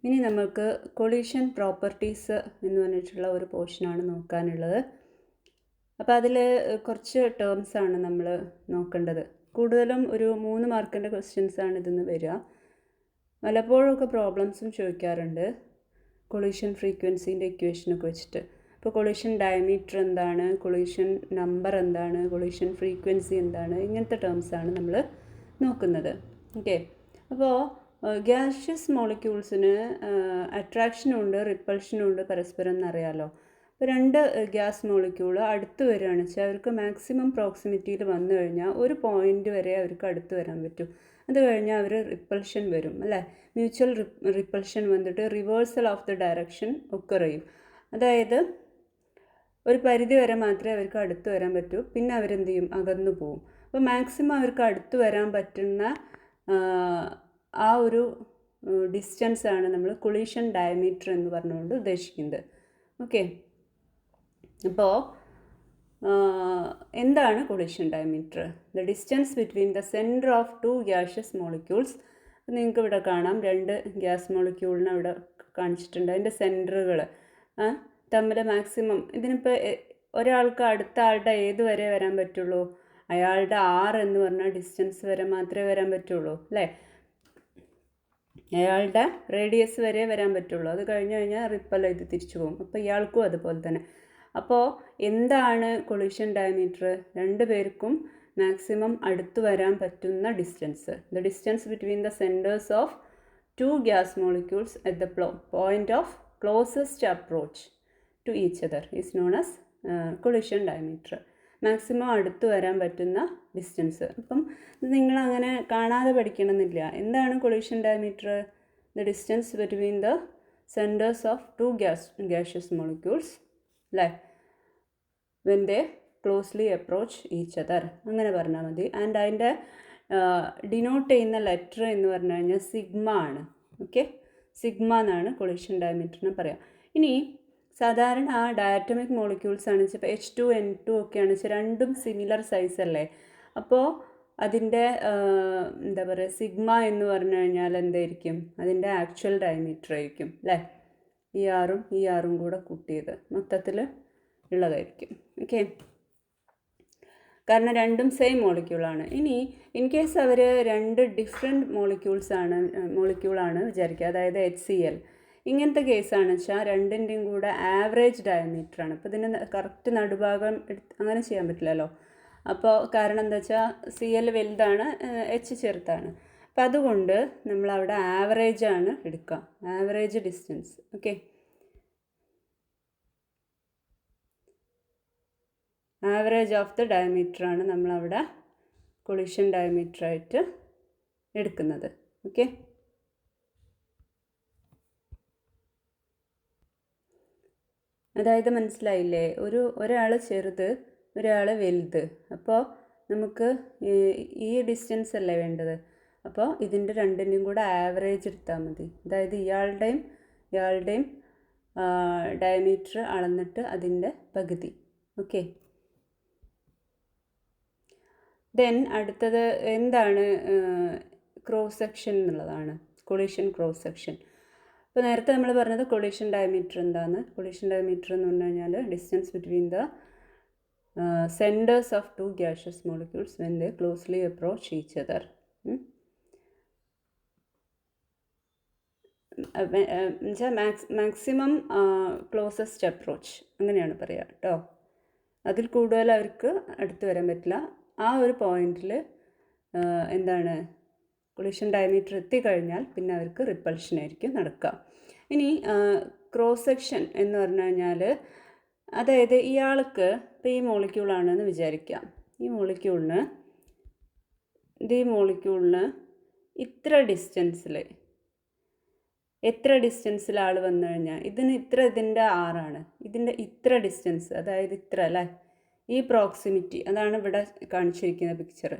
ഇനി നമുക്ക് collision properties എന്ന് പറഞ്ഞിട്ടുള്ള ഒരു പോർഷനാണ് നോക്കാനുള്ളത്. അപ്പോൾ അതിൽ കുറച്ച് ടേംസാണ് നമ്മൾ നോക്കേണ്ടത്. കൂടുതലും ഒരു 3 മാർക്കിൻ്റെ ക്വസ്റ്റ്യൻസാണ് ഇതിന്ന് വരിക. പലപ്പോഴൊക്കെ പ്രോബ്ലംസും ചോദിക്കാറുണ്ട് കൊളീഷൻ ഫ്രീക്വൻസിൻ്റെ ഇക്വേഷനൊക്കെ വെച്ചിട്ട്. ഇപ്പോൾ കൊളീഷൻ ഡയമീറ്റർ എന്താണ്, കൊളീഷൻ നമ്പർ എന്താണ്, കൊളീഷൻ ഫ്രീക്വൻസി എന്താണ്, ഇങ്ങനത്തെ ടേംസാണ് നമ്മൾ നോക്കുന്നത്. ഓക്കെ, അപ്പോൾ ഗ്യാഷ്യസ് മോളിക്യൂൾസിന് അട്രാക്ഷനും ഉണ്ട് റിപ്പൾഷനും ഉണ്ട് പരസ്പരം എന്നറിയാമല്ലോ. ഇപ്പോൾ 2 ഗ്യാസ് മോളിക്യൂൾ അടുത്ത് വരികയാണെന്ന് വെച്ചാൽ അവർക്ക് മാക്സിമം പ്രോക്സിമിറ്റിയിൽ വന്നു കഴിഞ്ഞാൽ ഒരു പോയിൻ്റ് വരെ അവർക്ക് അടുത്ത് വരാൻ പറ്റും. അത് കഴിഞ്ഞാൽ അവർ റിപ്പൾഷൻ വരും അല്ലേ. മ്യൂച്വൽ റിപ്പൾഷൻ വന്നിട്ട് റിവേഴ്സൽ ഓഫ് ദ ഡയറക്ഷൻ ഒക്കെ ചെയ്യും. അതായത് ഒരു പരിധി വരെ മാത്രമേ അവർക്ക് അടുത്ത് വരാൻ പറ്റൂ, പിന്നെ അവരെന്ത് ചെയ്യും, അകന്നു പോവും. അപ്പോൾ മാക്സിമം അവർക്ക് അടുത്ത് വരാൻ പറ്റുന്ന ആ ഒരു ഡിസ്റ്റൻസാണ് നമ്മൾ കൊളീഷൻ ഡയമീറ്റർ എന്ന് പറഞ്ഞുകൊണ്ട് ഉദ്ദേശിക്കുന്നത്. ഓക്കെ, അപ്പോൾ എന്താണ് collision diameter? The distance between the centre of 2 gaseous molecules. നിങ്ങൾക്ക് ഇവിടെ കാണാം 2 ഗ്യാസ് മോളിക്യൂളിനെ ഇവിടെ കാണിച്ചിട്ടുണ്ട്. അതിൻ്റെ സെൻറ്ററുകൾ തമ്മിൽ മാക്സിമം, ഇതിനിപ്പോൾ ഒരാൾക്ക് അടുത്ത ആളുടെ ഏത് വരെ വരാൻ പറ്റുള്ളൂ? അയാളുടെ R എന്ന് പറഞ്ഞ ഡിസ്റ്റൻസ് വരെ മാത്രമേ വരാൻ പറ്റുള്ളൂ അല്ലേ. അയാളുടെ റേഡിയസ് വരെ വരാൻ പറ്റുള്ളൂ. അത് കഴിഞ്ഞ് കഴിഞ്ഞാൽ റിപ്പൽ ചെയ്ത് തിരിച്ചു പോകും. അപ്പോൾ ഇയാൾക്കും അതുപോലെ തന്നെ. അപ്പോൾ എന്താണ് കൊളീഷൻ ഡയമീറ്റർ? 2 പേർക്കും മാക്സിമം അടുത്ത് വരാൻ പറ്റുന്ന distance. The distance between the centres of 2 gas molecules at the point of closest approach to each other is known as collision diameter. Maximum അടുത്ത് വരാൻ പറ്റുന്ന ഡിസ്റ്റൻസ്. അപ്പം നിങ്ങളങ്ങനെ കാണാതെ പഠിക്കണമെന്നില്ല. എന്താണ് collision diameter? The distance between the centres of 2 gaseous molecules അല്ലേ, when they closely approach each other, അങ്ങനെ പറഞ്ഞാൽ മതി. ആൻഡ് അതിൻ്റെ ഡിനോട്ട് ചെയ്യുന്ന ലെറ്റർ എന്ന് പറഞ്ഞു കഴിഞ്ഞാൽ സിഗ്മ ആണ്. ഓക്കെ, സിഗ്മ എന്നാണ് കൊളീഷൻ ഡയമീറ്ററിന് പറയാം. ഇനി സാധാരണ ഡയറ്റോമിക് മോളിക്യൂൾസ് ആണ് വെച്ചാൽ ഇപ്പോൾ H2N2 ഒക്കെയാണ് വെച്ചാൽ രണ്ടും സിമിലർ സൈസ് അല്ലേ. അപ്പോൾ അതിൻ്റെ എന്താ പറയുക, സിഗ്മ എന്ന് പറഞ്ഞു കഴിഞ്ഞാൽ എന്തായിരിക്കും? അതിൻ്റെ ആക്ച്വൽ ഡയമീറ്റർ ആയിരിക്കും അല്ലേ. ഈ ആറും കൂടെ കൂട്ടിയത് മൊത്തത്തിൽ ഉള്ളതായിരിക്കും. ഓക്കെ, കാരണം രണ്ടും സെയിം മോളിക്യൂളാണ്. ഇനി ഇൻ കേസ് അവർ 2 ഡിഫറെൻറ്റ് മോളിക്യൂളാണ് വിചാരിക്കുക, അതായത് HCl, ഇങ്ങനത്തെ കേസാണ് വെച്ചാൽ 2ൻ്റെയും കൂടെ ആവറേജ് ഡയമീറ്ററാണ്. അപ്പോൾ ഇതിന് കറക്റ്റ് നടുഭാഗം അങ്ങനെ ചെയ്യാൻ പറ്റില്ലല്ലോ. അപ്പോൾ കാരണം എന്താ വെച്ചാൽ Cl വലുതാണ്, H ചെറുതാണ്. അപ്പോൾ അതുകൊണ്ട് നമ്മളവിടെ ആവറേജാണ് എടുക്കുക, average distance. Okay, average of the ഡയമീറ്ററാണ് നമ്മളവിടെ കൊളീഷൻ ഡയമീറ്ററായിട്ട് എടുക്കുന്നത്. ഓക്കെ, അതായത് മനസ്സിലായില്ലേ? ഒരാൾ ചെറുത്, ഒരാൾ വലുത്. അപ്പോൾ നമുക്ക് ഈ ഡിസ്റ്റൻസ് അല്ലേ വേണ്ടത്. അപ്പോൾ ഇതിൻ്റെ 2ൻ്റെയും കൂടെ ആവറേജ് എടുത്താൽ മതി. അതായത് ഇയാളുടെയും ഡയമീറ്റർ അളന്നിട്ട് അതിൻ്റെ പകുതി. ഓക്കെ, ദെൻ അടുത്തത് എന്താണ്? ക്രോസ് സെക്ഷൻ എന്നുള്ളതാണ്, കൊളീഷൻ ക്രോസ് സെക്ഷൻ. ഇപ്പോൾ നേരത്തെ നമ്മൾ പറഞ്ഞത് കൊളീഷൻ ഡയമീറ്റർ എന്താണ്? കൊളീഷൻ ഡയമീറ്റർ എന്ന് പറഞ്ഞു കഴിഞ്ഞാൽ distance between the centres of 2 gaseous molecules when they closely approach each other. Maximum closest approach അങ്ങനെയാണ് പറയുക കേട്ടോ. അതിൽ കൂടുതൽ അവർക്ക് അടുത്ത് വരാൻ പറ്റില്ല. ആ ഒരു പോയിന്റിൽ എന്താണ്, കൊളീഷൻ ഡയമീറ്റർ എത്തിക്കഴിഞ്ഞാൽ പിന്നെ അവർക്ക് റിപ്പൾഷൻ ആയിരിക്കും നടക്കുക. ഇനി ക്രോസ് സെക്ഷൻ എന്ന് പറഞ്ഞു കഴിഞ്ഞാൽ, അതായത് ഇയാൾക്ക് ഇപ്പോൾ ഈ മോളിക്യൂളാണെന്ന് വിചാരിക്കാം. ഈ മോളിക്യൂളിന് ഇത്ര ഡിസ്റ്റൻസിൽ ആൾ വന്നു കഴിഞ്ഞാൽ ഇതിൻ്റെ ആറാണ്, ഇതിൻ്റെ ഇത്ര ഡിസ്റ്റൻസ്, അതായത് ഇത്ര അല്ലേ, ഈ പ്രോക്സിമിറ്റി, അതാണ് ഇവിടെ കാണിച്ചിരിക്കുന്ന പിക്ചർ.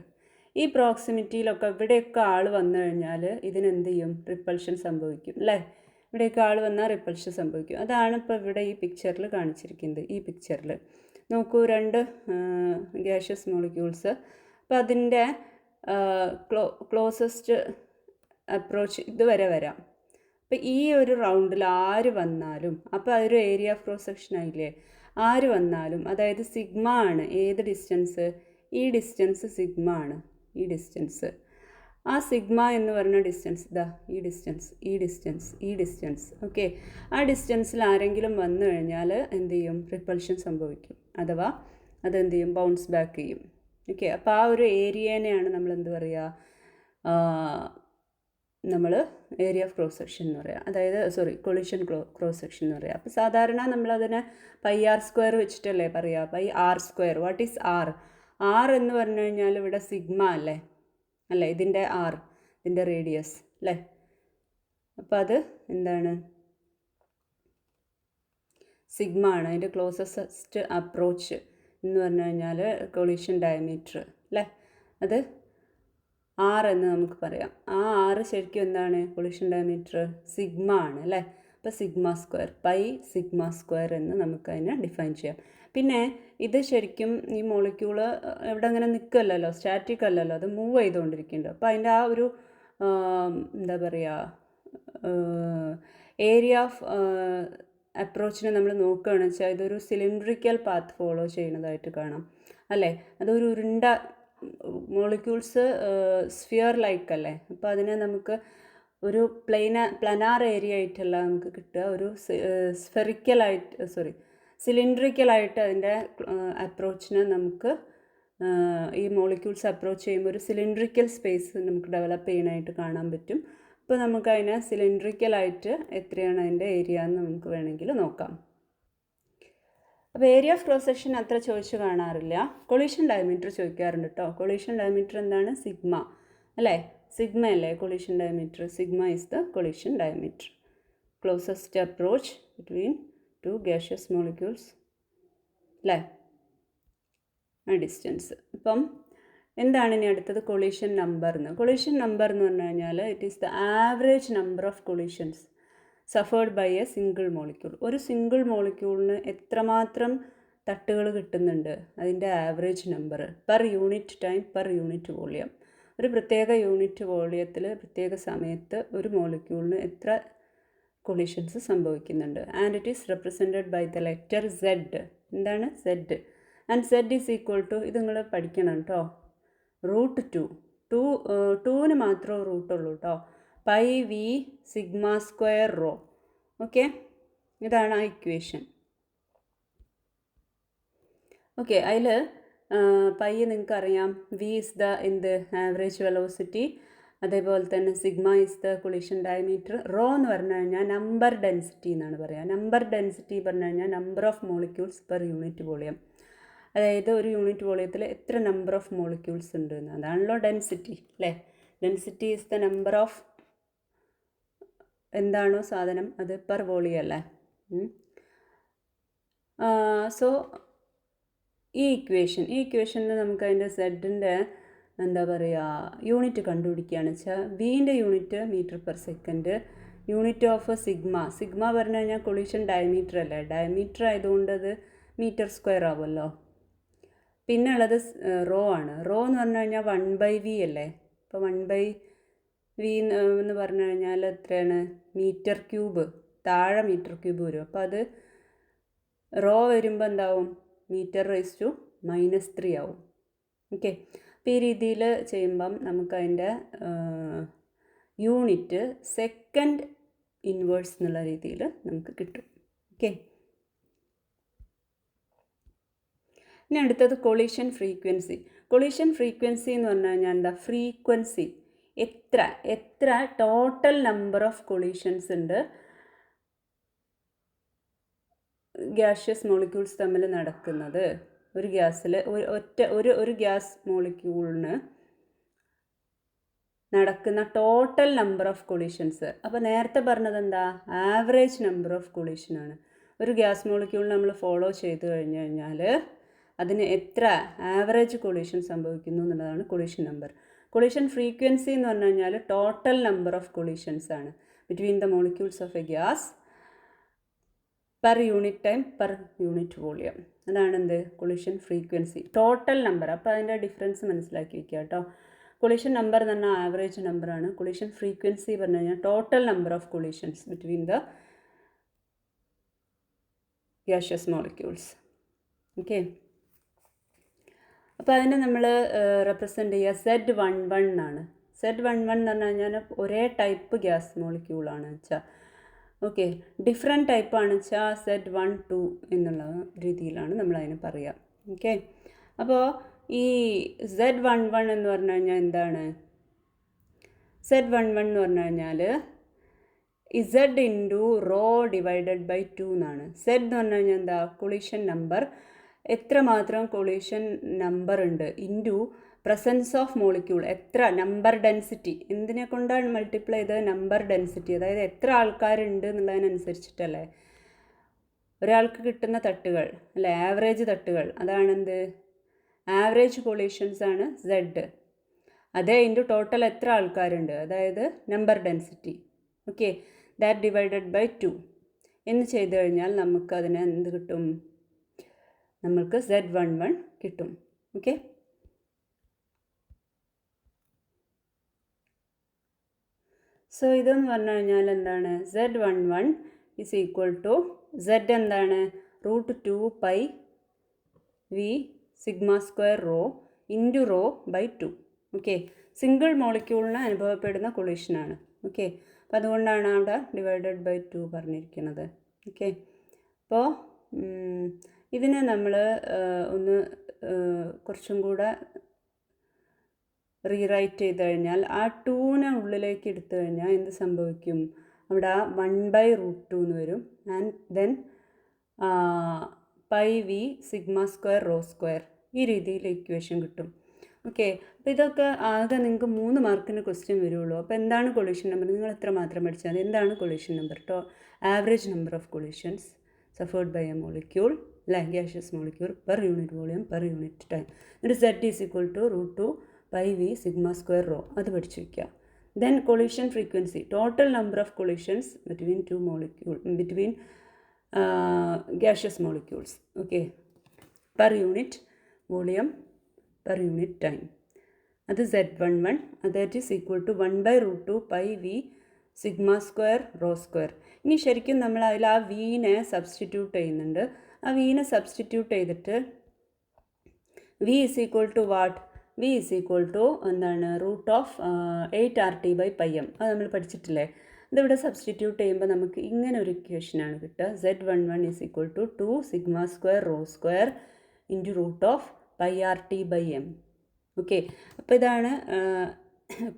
ഈ പ്രോക്സിമിറ്റിയിലൊക്കെ ഇവിടെയൊക്കെ ആൾ വന്നു കഴിഞ്ഞാൽ ഇതിനെന്ത് ചെയ്യും? റിപ്പൾഷൻ സംഭവിക്കും അല്ലേ. ഇവിടെയൊക്കെ ആൾ വന്നാൽ റിപ്പൾഷൻ സംഭവിക്കും. അതാണ് ഇപ്പോൾ ഇവിടെ ഈ പിക്ചറിൽ കാണിച്ചിരിക്കുന്നത്. ഈ പിക്ചറിൽ നോക്കൂ, 2 ഗ്യാഷ്യസ് മോളിക്യൂൾസ്. അപ്പോൾ അതിൻ്റെ ക്ലോസസ്റ്റ് അപ്രോച്ച് ഇതുവരെ വരാം. ഇപ്പം ഈ ഒരു റൗണ്ടിൽ ആര് വന്നാലും അപ്പോൾ അതൊരു ഏരിയ ഓഫ് ക്രോസ് സെക്ഷൻ ആയില്ലേ. ആര് വന്നാലും അതായത് സിഗ്മ ആണ് ഏത് ഡിസ്റ്റൻസ്, ഈ ഡിസ്റ്റൻസ് സിഗ്മ ആണ്. ഈ ഡിസ്റ്റൻസ്, ആ സിഗ്മ എന്ന് പറഞ്ഞ ഡിസ്റ്റൻസ് ഇതാ ഈ ഡിസ്റ്റൻസ്, ഈ ഡിസ്റ്റൻസ്, ഈ ഡിസ്റ്റൻസ്. ഓക്കെ, ആ ഡിസ്റ്റൻസിൽ ആരെങ്കിലും വന്നു കഴിഞ്ഞാൽ എന്ത് ചെയ്യും, റിപ്പൾഷൻ സംഭവിക്കും, അഥവാ അതെന്ത് ചെയ്യും, ബൗൺസ് ബാക്ക് ചെയ്യും. ഓക്കെ, അപ്പോൾ ആ ഒരു ഏരിയനെയാണ് നമ്മൾ എന്ത് പറയുക, നമ്മൾ ഏരിയ ഓഫ് ക്രോസ് സെക്ഷൻ എന്ന് പറയുക, അതായത് കൊളിഷൻ ക്രോസ് സെക്ഷൻ എന്ന് പറയുക. അപ്പോൾ സാധാരണ നമ്മളതിനെ പൈ ആർ സ്ക്വയർ വെച്ചിട്ടല്ലേ പറയുക, pi R square. What is R? R എന്ന് പറഞ്ഞു കഴിഞ്ഞാൽ ഇവിടെ സിഗ്മ അല്ലേ, ഇതിൻ്റെ ആർ, ഇതിൻ്റെ റേഡിയസ് അല്ലേ. അപ്പോൾ അത് എന്താണ്, സിഗ്മ ആണ്. അതിൻ്റെ ക്ലോസസ്റ്റ് അപ്രോച്ച് എന്ന് പറഞ്ഞു കഴിഞ്ഞാൽ കൊളിഷൻ ഡയമീറ്റർ അല്ലേ, അത് ആർ എന്ന് നമുക്ക് പറയാം. ആ ആറ് ശരിക്കും എന്താണ്, കൊളിഷൻ ഡയമീറ്റർ സിഗ്മ ആണ് അല്ലേ. അപ്പോൾ sigma square, pi sigma square എന്ന് നമുക്കതിനെ ഡിഫൈൻ ചെയ്യാം. പിന്നെ ഇത് ശരിക്കും ഈ മോളിക്യൂള് എവിടെ അങ്ങനെ നിൽക്കല്ലല്ലോ, സ്റ്റാറ്റിക് അല്ലല്ലോ, അത് മൂവ് ചെയ്തുകൊണ്ടിരിക്കുന്നുണ്ട്. അപ്പോൾ അതിൻ്റെ ആ ഒരു എന്താ പറയുക, ഏരിയ ഓഫ് അപ്രോച്ചിനെ നമ്മൾ നോക്കുകയാണെന്ന് വെച്ചാൽ ഇതൊരു സിലിണ്ട്രിക്കൽ പാത്ത് ഫോളോ ചെയ്യുന്നതായിട്ട് കാണാം അല്ലേ. അതൊരു ഉരുണ്ട മോളിക്യൂൾസ് സ്ഫിയർ ലൈക്ക് അല്ലേ. അപ്പോൾ അതിനെ നമുക്ക് ഒരു പ്ലനാർ ഏരിയ ആയിട്ടല്ല നമുക്ക് കിട്ടുക, ഒരു സിലിണ്ട്രിക്കലായിട്ട് അതിൻ്റെ അപ്രോച്ചിനെ നമുക്ക് ഈ മോളിക്യൂൾസ് അപ്രോച്ച് ചെയ്യുമ്പോൾ ഒരു സിലിണ്ട്രിക്കൽ സ്പേസ് നമുക്ക് ഡെവലപ്പ് ചെയ്യാനായിട്ട് കാണാൻ പറ്റും. അപ്പോൾ നമുക്കതിനെ സിലിണ്ട്രിക്കലായിട്ട് എത്രയാണ് അതിൻ്റെ ഏരിയ എന്ന് നമുക്ക് വേണമെങ്കിൽ നോക്കാം. അപ്പോൾ ഏരിയ ഓഫ് ക്രോസ് സെക്ഷൻ അത്ര ചോദിച്ചു കാണാറില്ല. കൊളിഷൻ ഡയമീറ്റർ ചോദിക്കാറുണ്ട് കേട്ടോ. കൊളിഷൻ ഡയമീറ്റർ എന്താണ്, സിഗ്മ അല്ലേ, സിഗ്മ അല്ലേ collision diameter. Sigma is the collision diameter, closest approach between two gaseous molecules അല്ലേ, ആ ഡിസ്റ്റൻസ്. അപ്പം എന്താണ് ഇനി അടുത്തത്, കൊളിഷൻ നമ്പർ എന്ന്. കൊളിഷൻ നമ്പർ എന്ന് പറഞ്ഞു കഴിഞ്ഞാൽ it is the average number of collisions suffered by a single molecule. ഒരു സിംഗിൾ മോളിക്യൂളിന് എത്രമാത്രം തട്ടുകൾ കിട്ടുന്നുണ്ട്, അതിൻ്റെ average number per unit time per unit volume. ഒരു പ്രത്യേക യൂണിറ്റ് വോളിയത്തിൽ പ്രത്യേക സമയത്ത് ഒരു മോളിക്യൂളിന് എത്ര കൊളിഷൻസ് സംഭവിക്കുന്നുണ്ട്. And it is represented by the letter Z. എന്താണ് Z? And Z is equal to, ഇത് നിങ്ങൾ പഠിക്കണം കേട്ടോ, √2. ടൂവിന് മാത്രമേ റൂട്ടുള്ളൂ കേട്ടോ. Pi V sigma square rho. Okay, ഇതാണ് ആ ഇക്വേഷൻ. ഓക്കെ, അതിൽ പൈ നിങ്ങൾക്കറിയാം, V is the average velocity, അതേപോലെ തന്നെ sigma is the collision diameter. Rho എന്ന് പറഞ്ഞു കഴിഞ്ഞാൽ നമ്പർ ഡെൻസിറ്റി എന്നാണ് പറയുക. നമ്പർ ഡെൻസിറ്റി പറഞ്ഞു കഴിഞ്ഞാൽ number of molecules per unit volume, അതായത് ഒരു യൂണിറ്റ് വോളിയത്തിൽ എത്ര നമ്പർ ഓഫ് മോളിക്യൂൾസ് ഉണ്ട് എന്ന്, അതാണല്ലോ ഡെൻസിറ്റി അല്ലേ. Density is the number of എന്താണോ സാധനം അത് പെർ വോളിയം അല്ലേ. സോ ഈ ഇക്വേഷനിൽ നമുക്ക് അതിൻ്റെ സെഡിൻ്റെ എന്താ പറയുക യൂണിറ്റ് കണ്ടുപിടിക്കുകയാണെന്ന് വെച്ചാൽ, വിൻ്റെ unit metre per second, unit of sigma പറഞ്ഞു കഴിഞ്ഞാൽ കൊളിഷൻ ഡയമീറ്റർ അല്ലേ, ഡയമീറ്റർ ആയതുകൊണ്ട് അത് മീറ്റർ സ്ക്വയർ ആവുമല്ലോ. പിന്നെ ഉള്ളത് റോ ആണ്. റോ എന്ന് പറഞ്ഞു കഴിഞ്ഞാൽ 1/v അല്ലേ. അപ്പോൾ 1/v എന്ന് പറഞ്ഞു കഴിഞ്ഞാൽ എത്രയാണ്, മീറ്റർ ക്യൂബ്, താഴെ മീറ്റർ ക്യൂബ് വരും. അപ്പോൾ അത് റോ വരുമ്പോൾ എന്താവും, (10⁻³ ആവും. ഓക്കെ, അപ്പോൾ ഈ രീതിയിൽ ചെയ്യുമ്പം നമുക്കതിൻ്റെ യൂണിറ്റ് സെക്കൻഡ് ഇൻവേഴ്സ് എന്നുള്ള രീതിയിൽ നമുക്ക് കിട്ടും. ഓക്കെ, ഇനി അടുത്തത് കൊളിഷൻ ഫ്രീക്വൻസി. കൊളിഷൻ ഫ്രീക്വൻസി എന്ന് പറഞ്ഞു കഴിഞ്ഞാൽ എന്താ, ഫ്രീക്വൻസി എത്ര ടോട്ടൽ നമ്പർ ഓഫ് കൊളിഷൻസ് ഉണ്ട് ഗ്യാഷ്യസ് മോളിക്യൂൾസ് തമ്മിൽ നടക്കുന്നത്. ഒരു ഗ്യാസിൽ ഒരു ഗ്യാസ് മോളിക്യൂളിന് നടക്കുന്ന ടോട്ടൽ നമ്പർ ഓഫ് കൊളിഷൻസ്. അപ്പോൾ നേരത്തെ പറഞ്ഞത് എന്താ, ആവറേജ് നമ്പർ ഓഫ് കൊളിഷനാണ്. ഒരു ഗ്യാസ് മോളിക്യൂളിന് നമ്മൾ ഫോളോ ചെയ്ത് കഴിഞ്ഞ് കഴിഞ്ഞാൽ അതിന് എത്ര ആവറേജ് കൊളിഷൻ സംഭവിക്കുന്നു എന്നുള്ളതാണ് കൊളിഷൻ നമ്പർ. കൊളിഷൻ ഫ്രീക്വൻസി എന്ന് പറഞ്ഞു കഴിഞ്ഞാൽ ടോട്ടൽ നമ്പർ ഓഫ് കൊളിഷൻസ് ആണ് between the molecules of A gas per unit time per unit volume. അതാണ് എന്ത്, കൊളിഷൻ ഫ്രീക്വൻസി, ടോട്ടൽ നമ്പർ. അപ്പോൾ അതിൻ്റെ ഡിഫറൻസ് മനസ്സിലാക്കി വയ്ക്കുക കേട്ടോ. കൊളീഷൻ നമ്പർ എന്ന് പറഞ്ഞാൽ ആവറേജ് നമ്പറാണ്. കൊളീഷൻ ഫ്രീക്വൻസി പറഞ്ഞു കഴിഞ്ഞാൽ total number of collisions between the gaseous molecules. Okay, അപ്പോൾ അതിനെ നമ്മൾ റെപ്രസെൻ്റ് ചെയ്യുക Z11 എന്നാണ്. Z11 എന്ന് പറഞ്ഞു കഴിഞ്ഞാൽ ഒരേ ടൈപ്പ് ഗ്യാസ് മോളിക്യൂളാണ് വെച്ചാൽ. ഓക്കെ, ഡിഫറെൻറ്റ് ടൈപ്പാണ് വെച്ചാൽ Z12 എന്നുള്ള രീതിയിലാണ് നമ്മളതിന് പറയുക. ഓക്കെ, അപ്പോൾ ഈ Z11 എന്ന് പറഞ്ഞു കഴിഞ്ഞാൽ എന്താണ്? Z11 എന്ന് പറഞ്ഞു കഴിഞ്ഞാൽ Z into rho divided by 2 എന്നാണ്. Z എന്ന് പറഞ്ഞു കഴിഞ്ഞാൽ എന്താ? കൊളീഷൻ നമ്പർ, എത്രമാത്രം കൊളീഷൻ നമ്പർ ഉണ്ട്, ഇൻറ്റു പ്രസൻസ് ഓഫ് മോളിക്യൂൾ, എത്ര നമ്പർ ഡെൻസിറ്റി, എന്തിനെ കൊണ്ടാണ് മൾട്ടിപ്ലൈ ചെയ്തത്? നമ്പർ ഡെൻസിറ്റി, അതായത് എത്ര ആൾക്കാരുണ്ട് എന്നുള്ളതിനനുസരിച്ചിട്ടല്ലേ ഒരാൾക്ക് കിട്ടുന്ന തട്ടുകൾ അല്ലേ, ആവറേജ് തട്ടുകൾ, അതാണെന്ത്? ആവറേജ് കൊളീഷൻസ് ആണ് Z. അതേ ഇൻറ്റു ടോട്ടൽ എത്ര ആൾക്കാരുണ്ട്, അതായത് number density. Okay, that divided by 2 എന്ന് ചെയ്ത് കഴിഞ്ഞാൽ നമുക്ക് അതിന് എന്ത് കിട്ടും? നമുക്ക് Z11 കിട്ടും. ഓക്കെ, സോ ഇതെന്ന് പറഞ്ഞു കഴിഞ്ഞാൽ എന്താണ്? Z11 is equal to Z എന്താണ്? √2 pi V sigma square rho into rho by 2. Okay, single മോളിക്യൂളിന് അനുഭവപ്പെടുന്ന കൊളീഷനാണ്. ഓക്കെ, അപ്പോൾ അതുകൊണ്ടാണ് അവിടെ ഡിവൈഡഡ് ബൈ 2 പറഞ്ഞിരിക്കുന്നത്. ഓക്കെ, അപ്പോൾ ഇതിനെ നമ്മൾ ഒന്ന് കുറച്ചും കൂടെ റീറൈറ്റ് ചെയ്ത് കഴിഞ്ഞാൽ ആ 2നെ ഉള്ളിലേക്ക് എടുത്തു കഴിഞ്ഞാൽ എന്ത് സംഭവിക്കും? അവിടെ 1/√2 എന്ന് വരും. And then pi V sigma square rho square, ഈ രീതിയിൽ ഇക്വേഷൻ കിട്ടും. ഓക്കെ, അപ്പോൾ ഇതൊക്കെ ആകെ നിങ്ങൾക്ക് 3 മാർക്കിന് ക്വസ്റ്റ്യൻ വരുള്ളൂ. അപ്പോൾ എന്താണ് കൊളീഷൻ നമ്പർ? നിങ്ങൾ എത്ര മാത്രം പഠിച്ചാൽ മതി. എന്താണ് collision number? Average number of collisions suffered by a molecule, gaseous molecule per unit volume per unit time. എന്നിട്ട് Z is equal to √2 pi V sigma square rho, അത് പഠിച്ചു വയ്ക്കുക. Then collision frequency, total number of collisions between 2 molecule, between gaseous molecules. Okay, per unit volume per unit time, അത് Z11, that is equal to 1/√2 pi V sigma square rho square. ഇനി ശരിക്കും നമ്മൾ അതിൽ ആ വീനെ സബ്സ്റ്റിറ്റ്യൂട്ട് ചെയ്യുന്നുണ്ട്. ആ വീനെ സബ്സ്റ്റിറ്റ്യൂട്ട് ചെയ്തിട്ട് V is equal to what? V is equal to എന്താണ്? √8RT/πm, അത് നമ്മൾ പഠിച്ചിട്ടില്ലേ? ഇതിവിടെ സബ്സ്റ്റിറ്റ്യൂട്ട് ചെയ്യുമ്പോൾ നമുക്ക് ഇങ്ങനെ ഒരു ഇക്വേഷനാണ് കിട്ടുക. Z11 is equal to 2 sigma square rho square into √πRT/m. Okay, അപ്പോൾ ഇതാണ്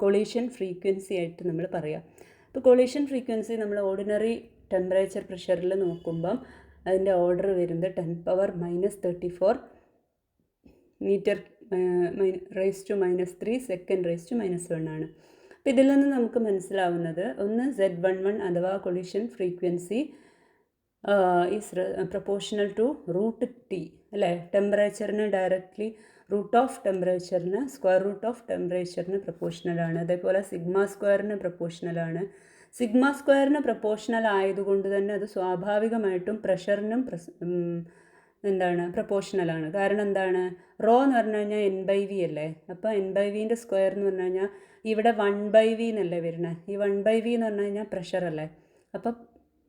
കൊളീഷൻ ഫ്രീക്വൻസി ആയിട്ട് നമ്മൾ പറയുക. ഇപ്പോൾ കൊളീഷൻ ഫ്രീക്വൻസി നമ്മൾ ഓർഡിനറി ടെമ്പറേച്ചർ പ്രഷറിൽ നോക്കുമ്പം അതിൻ്റെ ഓർഡർ വരുന്നത് 10⁻⁻34 മീറ്റർ (3 സെക്കൻഡ് (-1) ആണ്. അപ്പോൾ ഇതിൽ നിന്ന് നമുക്ക് മനസ്സിലാവുന്നത്, ഒന്ന് Z11 അഥവാ collision frequency is proportional to √T അല്ലേ, ടെമ്പറേച്ചറിന് ഡയറക്റ്റ്ലി √(ടെമ്പറേച്ചറിന് √(ടെമ്പറേച്ചറിന് പ്രൊപ്പോർഷണലാണ്. അതേപോലെ സിഗ്മ സ്ക്വയറിന് പ്രൊപ്പോർഷണലാണ്. സിഗ്മ സ്ക്വയറിന് പ്രൊപ്പോർഷണൽ ആയതുകൊണ്ട് തന്നെ അത് സ്വാഭാവികമായിട്ടും പ്രഷറിനും എന്താണ്? പ്രൊപ്പോർഷണലാണ്. കാരണം എന്താണ്? റോ എന്ന് പറഞ്ഞു കഴിഞ്ഞാൽ N/V അല്ലേ, അപ്പോൾ N/Vൻ്റെ സ്ക്വയർ എന്ന് പറഞ്ഞു കഴിഞ്ഞാൽ ഇവിടെ 1/V എന്നല്ലേ വരുന്നത്. ഈ 1/V എന്ന് പറഞ്ഞു കഴിഞ്ഞാൽ പ്രഷറല്ലേ, അപ്പോൾ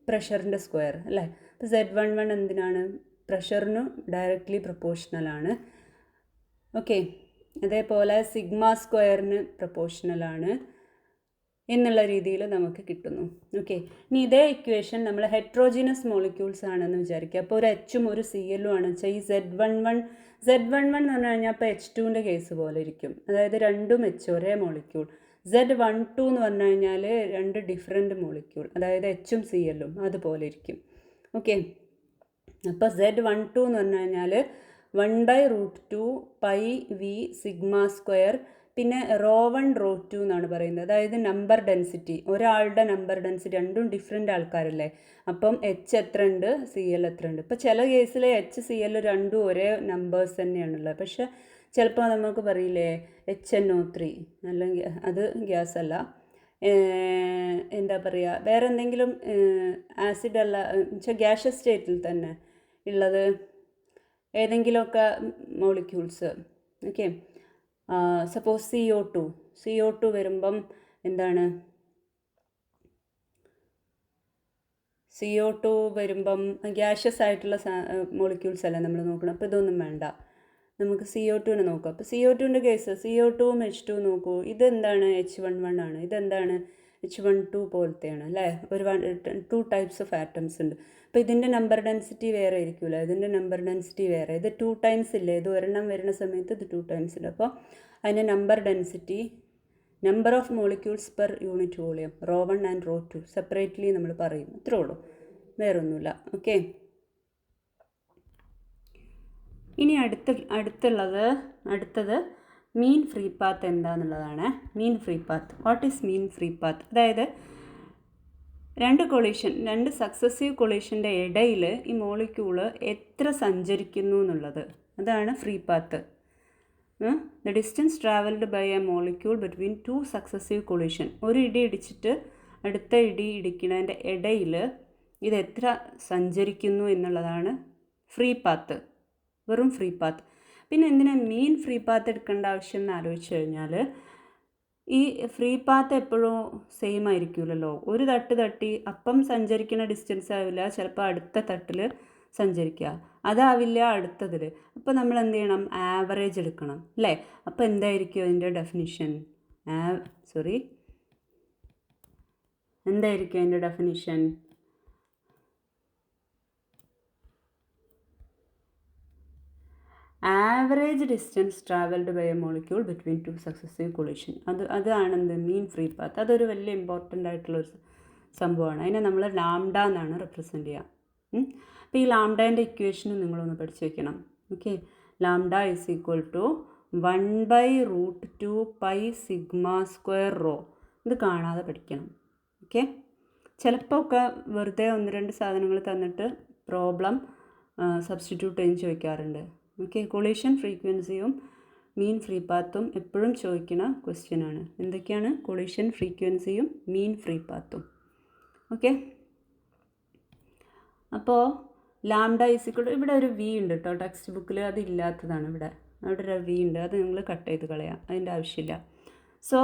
പ്രഷറിൻ്റെ സ്ക്വയർ അല്ലേ. അപ്പോൾ Z11 എന്തിനാണ്? പ്രഷറിന് ഡയറക്റ്റ്ലി പ്രൊപ്പോർഷണലാണ്. ഓക്കെ, അതേപോലെ സിഗ്മ സ്ക്വയറിന് പ്രൊപ്പോർഷണലാണ് എന്നുള്ള രീതിയിൽ നമുക്ക് കിട്ടുന്നു. ഓക്കെ, ഇനി ഇതേ ഇക്വേഷൻ നമ്മൾ ഹെട്രോജിനസ് മോളിക്യൂൾസ് ആണെന്ന് വിചാരിക്കുക. അപ്പോൾ ഒരു H ഉം ഒരു Cl ആണ് വെച്ചാൽ ഈ Z11 എന്ന് പറഞ്ഞു കഴിഞ്ഞാൽ അപ്പോൾ H2ൻ്റെ കേസ് പോലെ ഇരിക്കും, അതായത് രണ്ടും H ഒരേ മോളിക്യൂൾ. Z12 എന്ന് പറഞ്ഞു കഴിഞ്ഞാൽ 2 ഡിഫറെൻറ്റ് മോളിക്യൂൾ, അതായത് H ഉം Cl ഉം അതുപോലെ ഇരിക്കും. ഓക്കെ, അപ്പോൾ Z12 എന്ന് പറഞ്ഞു കഴിഞ്ഞാൽ 1/√2 പൈ V സിഗ്മ സ്ക്വയർ, പിന്നെ ρ1 ρ2 എന്നാണ് പറയുന്നത്. അതായത് നമ്പർ ഡെൻസിറ്റി, ഒരാളുടെ നമ്പർ ഡെൻസിറ്റി, രണ്ടും ഡിഫറെൻ്റ് ആൾക്കാരല്ലേ, അപ്പം H എത്ര ഉണ്ട്, Cl എത്ര ഉണ്ട്. ഇപ്പോൾ ചില കേസിൽ H Cl രണ്ടും ഒരേ നമ്പേഴ്സ് തന്നെയാണുള്ളത്. പക്ഷെ ചിലപ്പോൾ നമുക്ക് പറയില്ലേ HNO3, അല്ലെങ്കിൽ അത് ഗ്യാസ് അല്ല, എന്താ പറയുക, വേറെ എന്തെങ്കിലും ആസിഡ് അല്ല വെച്ചാൽ ഗ്യാഷ്യസ് സ്റ്റേറ്റിൽ തന്നെ ഉള്ളത് ഏതെങ്കിലുമൊക്കെ മോളിക്യൂൾസ്. ഓക്കെ, സപ്പോസ് CO2 വരുമ്പം എന്താണ് CO2 വരുമ്പം ഗ്യാഷ്യസ് ആയിട്ടുള്ള മോളിക്യൂൾസ് അല്ല നമ്മൾ നോക്കണം. അപ്പോൾ ഇതൊന്നും വേണ്ട, നമുക്ക് CO2 നോക്കാം. അപ്പോൾ CO2ൻ്റെ കേസ് CO2ഉം H2 നോക്കൂ. ഇതെന്താണ് H11 ആണ്, ഇതെന്താണ് H12 പോലത്തെയാണ് അല്ലേ. ഒരു 2 ടൈപ്സ് ഓഫ് ആറ്റംസ് ഉണ്ട്. അപ്പോൾ ഇതിൻ്റെ നമ്പർ ഡെൻസിറ്റി വേറെ ആയിരിക്കുമല്ലോ, ഇതിൻ്റെ നമ്പർ ഡെൻസിറ്റി വേറെ. ഇത് 2 ടൈംസ് ഇല്ലേ, ഇത് ഒരെണ്ണം വരുന്ന സമയത്ത് ഇത് 2 ടൈംസ് ഉണ്ട്. അപ്പോൾ അതിൻ്റെ number density, number of molecules per unit volume, ρ1 and ρ2 separately നമ്മൾ പറയും. ഇത്രേ ഉള്ളൂ, വേറൊന്നുമില്ല. ഓക്കെ, ഇനി അടുത്തത് മീൻ ഫ്രീ പാത്ത് എന്താണെന്നുള്ളതാണ്. Mean free path, what is mean free path? അതായത് രണ്ട് സക്സസീവ് കൊളീഷൻ്റെ ഇടയിൽ ഈ മോളിക്യൂള് എത്ര സഞ്ചരിക്കുന്നു എന്നുള്ളത്, അതാണ് free path. The distance travelled by a molecule between 2 successive collision. ഒരു ഇടി ഇടിച്ചിട്ട് അടുത്ത ഇടി ഇടിക്കുന്നതിൻ്റെ ഇടയിൽ ഇത് എത്ര സഞ്ചരിക്കുന്നു എന്നുള്ളതാണ് ഫ്രീ പാത്ത്, വെറും ഫ്രീ പാത്ത്. പിന്നെ എന്തിനാണ് മീൻ ഫ്രീ പാത്ത് എടുക്കേണ്ട ആവശ്യം എന്ന് ആലോചിച്ച് കഴിഞ്ഞാൽ, ഈ ഫ്രീ പാത്ത് എപ്പോഴും സെയിം ആയിരിക്കുമല്ലോ. ഒരു തട്ടി അപ്പം സഞ്ചരിക്കുന്ന ഡിസ്റ്റൻസ് ആവില്ല, ചിലപ്പോൾ അടുത്ത തട്ടിൽ സഞ്ചരിക്കുക, അതാവില്ല അടുത്തതിൽ. അപ്പോൾ നമ്മൾ എന്ത് ചെയ്യണം, ആവറേജ് എടുക്കണം അല്ലേ. അപ്പോൾ എന്തായിരിക്കും അതിൻ്റെ ഡെഫിനിഷൻ? എന്തായിരിക്കും അതിൻ്റെ definition? Average distance travelled by a molecule between 2 successive collision. അതാണെന്ത് മീൻ ഫ്രീ പാത്ത്. അതൊരു വലിയ ഇമ്പോർട്ടൻ്റ് ആയിട്ടുള്ളൊരു സംഭവമാണ്. അതിനെ നമ്മൾ ലാംഡ എന്നാണ് റെപ്രസെൻ്റ് ചെയ്യുക. അപ്പോൾ ഈ ലാംഡേൻ്റെ ഇക്വേഷനും നിങ്ങളൊന്ന് പഠിച്ചു വയ്ക്കണം. Okay, lambda is equal to 1/√2 pi sigma square rho. ഇത് കാണാതെ പഠിക്കണം. ഓക്കെ, ചിലപ്പോൾ ഒക്കെ വെറുതെ 1-2 സാധനങ്ങൾ തന്നിട്ട് പ്രോബ്ലം സബ്സ്റ്റിറ്റ്യൂട്ട് ചെയ്ത് ചോദിക്കാറുണ്ട്. ഓക്കെ, കൊളീഷൻ ഫ്രീക്വൻസിയും മീൻ ഫ്രീ പാത്തും എപ്പോഴും ചോദിക്കുന്ന ക്വസ്റ്റ്യനാണ്. എന്തൊക്കെയാണ് കൊളീഷൻ ഫ്രീക്വൻസിയും മീൻ ഫ്രീ പാത്തും? ഓക്കെ, അപ്പോൾ ലാംഡ ഈസ് ഈക്വൽ ടു, ഇവിടെ ഒരു വി ഉണ്ട് കേട്ടോ ടെക്സ്റ്റ് ബുക്കിൽ, അത് ഇല്ലാത്തതാണ്. അവിടെ ഒരു വി ഉണ്ട്, അത് നിങ്ങൾ കട്ട് ചെയ്ത് കളയാം, അതിൻ്റെ ആവശ്യമില്ല. സോ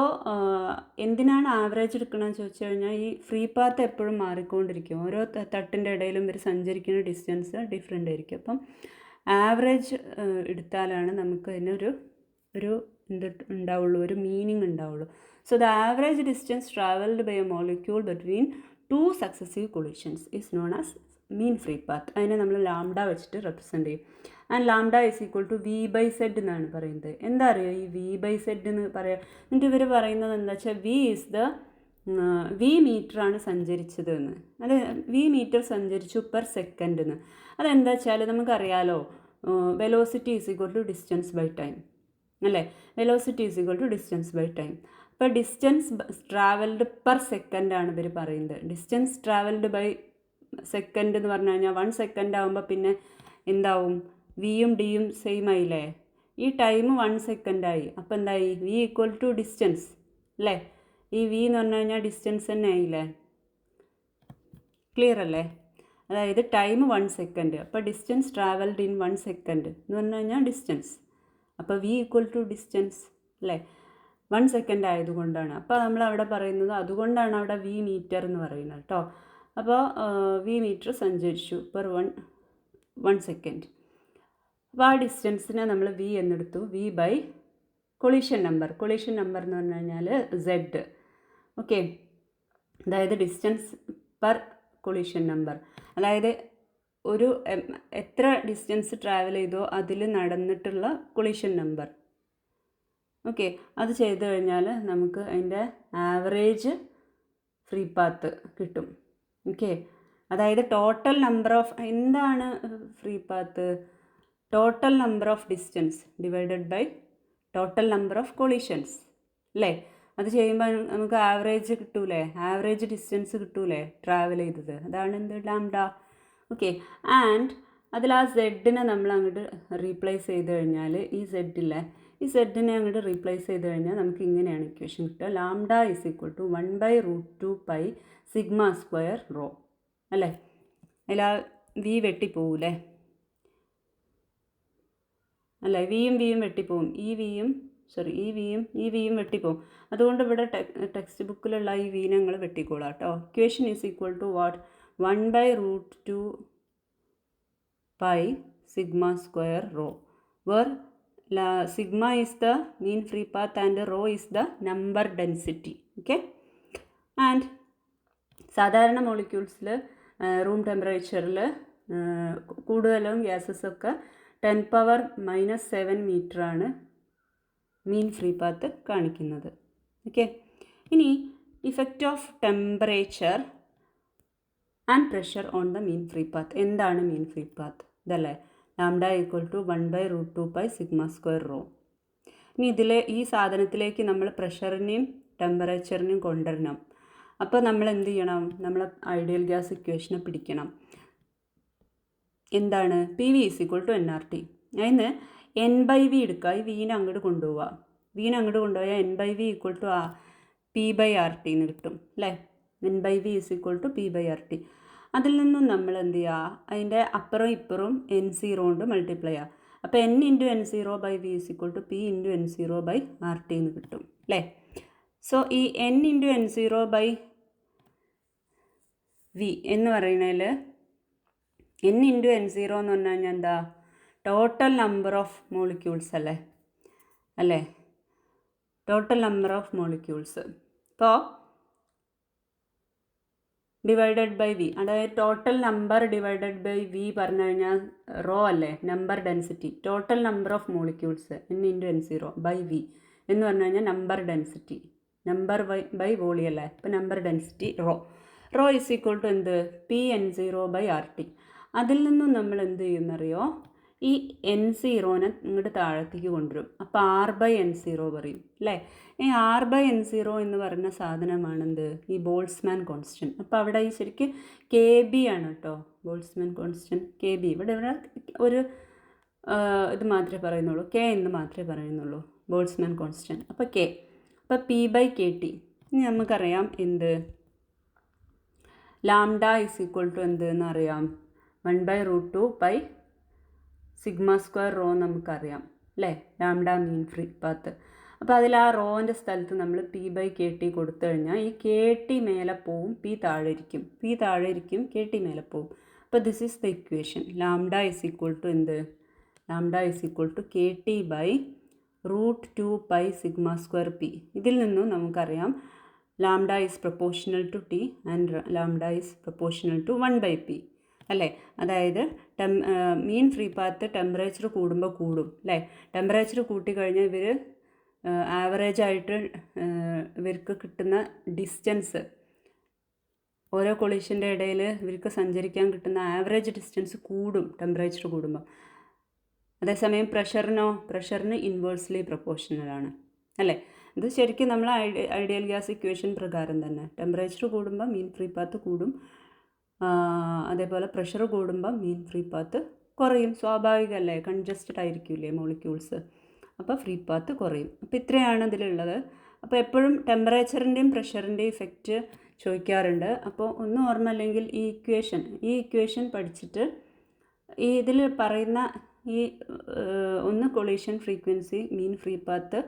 എന്തിനാണ് ആവറേജ് എടുക്കണമെന്ന് ചോദിച്ചു കഴിഞ്ഞാൽ, ഈ ഫ്രീ പാത്ത് എപ്പോഴും മാറിക്കൊണ്ടിരിക്കും. ഓരോ തട്ടിൻ്റെ ഇടയിലും ഇവർ സഞ്ചരിക്കുന്ന ഡിസ്റ്റൻസ് ഡിഫറെൻ്റ് ആയിരിക്കും. അപ്പം ആവറേജ് എടുത്താലാണ് നമുക്ക് അതിനൊരു ഉണ്ടാവുള്ളൂ, ഒരു മീനിങ് ഉണ്ടാവുള്ളൂ. So the average distance travelled by a molecule between 2 successive collisions is known as mean free path. അതിനെ നമ്മൾ ലാംഡ വെച്ചിട്ട് റെപ്രസെൻ്റ് ചെയ്യും. And lambda is equal to V/Z എന്നാണ് പറയുന്നത്. എന്താ അറിയുമോ ഈ V/Z എന്ന് പറയാം? എന്നിട്ട് ഇവർ പറയുന്നത് എന്താ വെച്ചാൽ, V മീറ്ററാണ് സഞ്ചരിച്ചത് എന്ന്. അത് V മീറ്റർ സഞ്ചരിച്ചു പെർ സെക്കൻഡ് എന്ന്. അതെന്താ വെച്ചാൽ നമുക്കറിയാലോ, velocity is equal to distance by time അല്ലേ. Velocity is equal to distance by time. അപ്പോൾ ഡിസ്റ്റൻസ് ട്രാവൽഡ് പെർ സെക്കൻഡാണ് ഇവർ പറയുന്നത്. ഡിസ്റ്റൻസ് ട്രാവൽഡ് ബൈ സെക്കൻഡ് എന്ന് പറഞ്ഞു കഴിഞ്ഞാൽ 1 സെക്കൻഡ് ആകുമ്പോൾ പിന്നെ എന്താവും, വിയും ഡിയും സെയിം ആയില്ലേ. ഈ ടൈം 1 സെക്കൻഡായി. അപ്പോൾ എന്തായി, V ഈക്വൽ ടു ഡിസ്റ്റൻസ് അല്ലേ. ഈ V എന്ന് പറഞ്ഞു കഴിഞ്ഞാൽ ഡിസ്റ്റൻസ് തന്നെ ആയില്ലേ. ക്ലിയർ അല്ലേ? അതായത് ടൈം 1 സെക്കൻഡ്, അപ്പോൾ ഡിസ്റ്റൻസ് ട്രാവൽഡ് ഇൻ 1 സെക്കൻഡ് എന്ന് പറഞ്ഞു കഴിഞ്ഞാൽ ഡിസ്റ്റൻസ്. അപ്പോൾ V ഈക്വൽ ടു ഡിസ്റ്റൻസ് അല്ലേ, 1 സെക്കൻഡ് ആയതുകൊണ്ടാണ്. അപ്പോൾ നമ്മൾ അവിടെ പറയുന്നത്, അതുകൊണ്ടാണ് അവിടെ V മീറ്റർ എന്ന് പറയുന്നത് കേട്ടോ. അപ്പോൾ V മീറ്റർ സഞ്ചരിച്ചു പെർ 1 സെക്കൻഡ്. അപ്പോൾ ആ ഡിസ്റ്റൻസിനെ നമ്മൾ V എന്നെടുത്തു. V ബൈ കൊളീഷൻ നമ്പർ എന്ന് പറഞ്ഞു കഴിഞ്ഞാൽ Z. ഓക്കെ, അതായത് ഡിസ്റ്റൻസ് പെർ കൊളീഷൻ നമ്പർ, അതായത് ഒരു എത്ര ഡിസ്റ്റൻസ് ട്രാവൽ ചെയ്തോ അതിൽ നടന്നിട്ടുള്ള കൊളീഷൻ നമ്പർ. ഓക്കെ, അത് ചെയ്ത് കഴിഞ്ഞാൽ നമുക്ക് അതിൻ്റെ ആവറേജ് ഫ്രീ പാത്ത് കിട്ടും. ഓക്കെ, അതായത് ടോട്ടൽ നമ്പർ ഓഫ്, എന്താണ് free path? Total number of distance divided by total number of collisions അല്ലേ. അത് ചെയ്യുമ്പോൾ നമുക്ക് ആവറേജ് കിട്ടൂലേ, ആവറേജ് ഡിസ്റ്റൻസ് കിട്ടൂലേ ട്രാവൽ ചെയ്തത്. അതാണ് എന്ത്, ലാംഡ. ഓക്കെ, ആൻഡ് അതിൽ ആ സെഡിനെ നമ്മൾ അങ്ങോട്ട് റീപ്ലേസ് ചെയ്ത് കഴിഞ്ഞാൽ, ഈ സെഡിനെ അങ്ങോട്ട് റീപ്ലേസ് ചെയ്ത് കഴിഞ്ഞാൽ നമുക്ക് ഇങ്ങനെയാണ് ഇക്വേഷൻ കിട്ടുക. Lambda is equal to 1/√2 pi sigma square rho അല്ലേ. അതിൽ ആ V വെട്ടിപ്പോകൂലേ അല്ലേ, വിയും വെട്ടിപ്പോവും. ഈ വിയും സോറി ഈ വിയും വെട്ടിപ്പോവും. അതുകൊണ്ട് ഇവിടെ ടെക്സ്റ്റ് ബുക്കിലുള്ള ഈ വി ഞങ്ങൾ വെട്ടിക്കോളാം കേട്ടോ. Equation is equal to what 1/√2 pi sigma square rho, where sigma is the mean free path and rho is the number density. Okay, and സാധാരണ മോളിക്യൂൾസിൽ റൂം ടെമ്പറേച്ചറിൽ കൂടുതലും ഗ്യാസസൊക്കെ 10⁻⁻7 മീറ്ററാണ് മീൻ ഫ്രീ പാത്ത് കാണിക്കുന്നത്. ഓക്കെ, ഇനി effect of temperature and pressure on the mean free path. എന്താണ് mean free path? ഇതല്ലേ lambda equal to 1/√2 pi sigma square rho. ഇനി ഈ സാധനത്തിലേക്ക് നമ്മൾ പ്രഷറിനെയും ടെമ്പറേച്ചറിനെയും കൊണ്ടുവരണം. അപ്പോൾ നമ്മൾ എന്ത് ചെയ്യണം? നമ്മൾ ഐഡിയൽ ഗ്യാസ് ഇക്വേഷനെ പിടിക്കണം. എന്താണ്? PV = nRT. അതിന് N/V എടുക്കുക. ഈ വീനെ അങ്ങോട്ട് കൊണ്ടുപോവുക. കൊണ്ടുപോയാൽ N/V = P/RT എന്ന് കിട്ടും അല്ലേ? N/V = P/RT. അതിൽ നിന്നും നമ്മൾ എന്ത് ചെയ്യുക? അതിൻ്റെ അപ്പുറം ഇപ്പുറം N0 കൊണ്ട് മൾട്ടിപ്ലൈ ചെയ്യുക. അപ്പോൾ N × N0/V = P × N0/RT എന്ന് കിട്ടും അല്ലേ? സോ ഈ N × N0/V എന്ന് പറയുന്നതിൽ N × N0 എന്ന് പറഞ്ഞു കഴിഞ്ഞാൽ എന്താ? ടോട്ടൽ നമ്പർ ഓഫ് മോളിക്യൂൾസ് അല്ലേ? Total number of molecules. അപ്പോൾ ഡിവൈഡഡ് ബൈ വി, അതായത് total number divided by V പറഞ്ഞു കഴിഞ്ഞാൽ റോ അല്ലേ? Number density. Total number of molecules N × N0/V എന്ന് പറഞ്ഞു കഴിഞ്ഞാൽ number density. Number by volume അല്ലേ? അപ്പോൾ നമ്പർ ഡെൻസിറ്റി റോ = എന്ത്? P/N0/RT. അതിൽ നിന്നും നമ്മൾ എന്ത് ചെയ്യുന്നറിയോ? ഈ N0നെ ഇങ്ങോട്ട് താഴത്തേക്ക് കൊണ്ടുവരും. അപ്പോൾ R/N0 പറയും അല്ലേ? ഈ R/N0 എന്ന് പറയുന്ന സാധനമാണെന്ത്? ഈ ബോൾട്സ്മാൻ കോൺസ്റ്റൻറ്റ്. അപ്പോൾ അവിടെ ഈ ശരിക്കും KB ആണ് കേട്ടോ, ബോൾട്സ്മാൻ കോൺസ്റ്റൻറ്റ് KB. ഇവിടെ ഒരു ഇത് മാത്രമേ പറയുന്നുള്ളൂ, K എന്ന് മാത്രമേ പറയുന്നുള്ളൂ, ബോൾട്സ്മാൻ കോൺസ്റ്റൻറ്റ്. അപ്പോൾ K. അപ്പോൾ P/KT. ഇനി നമുക്കറിയാം എന്ത്? ലാംഡ = എന്ത് എന്നറിയാം? 1/√2 pi സിഗ്മ സ്ക്വയർ റോ നമുക്കറിയാം അല്ലേ? ലാംഡ മീൻ ഫ്രീ പാത്ത്. അപ്പോൾ അതിൽ ആ റോൻ്റെ സ്ഥലത്ത് നമ്മൾ P/KT കൊടുത്തു കഴിഞ്ഞാൽ ഈ KT മേലെ പോവും, P താഴെ ഇരിക്കും, KT മേലെ പോവും. അപ്പോൾ this is the equation. Lambda = എന്ത്? Lambda = KT/√2 pi sigma square P. ഇതിൽ നിന്നും നമുക്കറിയാം lambda is proportional to T and lambda is proportional to 1/P അല്ലേ? അതായത് മീൻ ഫ്രീ പാത്ത് ടെമ്പറേച്ചർ കൂടുമ്പോൾ കൂടും അല്ലേ? ടെമ്പറേച്ചർ കൂട്ടിക്കഴിഞ്ഞാൽ ഇവർ ആവറേജായിട്ട് ഇവർക്ക് കിട്ടുന്ന ഡിസ്റ്റൻസ്, ഓരോ കൊളീഷൻ്റെ ഇടയിൽ ഇവർക്ക് സഞ്ചരിക്കാൻ കിട്ടുന്ന ആവറേജ് ഡിസ്റ്റൻസ് കൂടും ടെമ്പറേച്ചർ കൂടുമ്പോൾ. അതേസമയം പ്രഷറിന് ഇൻവേഴ്സ്ലി പ്രൊപ്പോർഷണലാണ് അല്ലേ? ഇത് ശരിക്കും നമ്മൾ ഐഡിയൽ ഗ്യാസ് ഇക്വേഷൻ പ്രകാരം തന്നെ. ടെമ്പറേച്ചർ കൂടുമ്പോൾ മീൻ ഫ്രീ പാത്ത് കൂടും, അതേപോലെ പ്രഷർ കൂടുമ്പോൾ മീൻ ഫ്രീ പാത്ത് കുറയും. സ്വാഭാവികമല്ലേ? കൺജസ്റ്റഡ് ആയിരിക്കില്ലേ മോളിക്യൂൾസ്, അപ്പോൾ ഫ്രീ പാത്ത് കുറയും. അപ്പോൾ ഇത്രയാണ് ഇതിലുള്ളത്. അപ്പോൾ എപ്പോഴും ടെമ്പറേച്ചറിൻ്റെയും പ്രഷറിൻ്റെയും ഇഫക്റ്റ് ചോദിക്കാറുണ്ട്. അപ്പോൾ ഒന്നും ഓർമ്മയില്ലെങ്കിൽ ഈ ഇക്വേഷൻ പഠിച്ചിട്ട് ഈ ഇതിൽ പറയുന്ന ഈ ഒന്ന് കൊളീഷൻ ഫ്രീക്വൻസി, മീൻ ഫ്രീ പാത്ത്,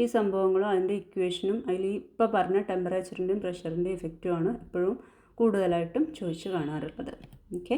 ഈ സംഭവങ്ങളും അതിൻ്റെ ഇക്വേഷനും അതിൽ ഇപ്പോൾ പറഞ്ഞ ടെമ്പറേച്ചറിൻ്റെയും പ്രഷറിൻ്റെയും ഇഫക്റ്റുമാണ് എപ്പോഴും കൂടുതലായിട്ടും ചോദിച്ചു കാണാറുള്ളത്. ഓക്കെ.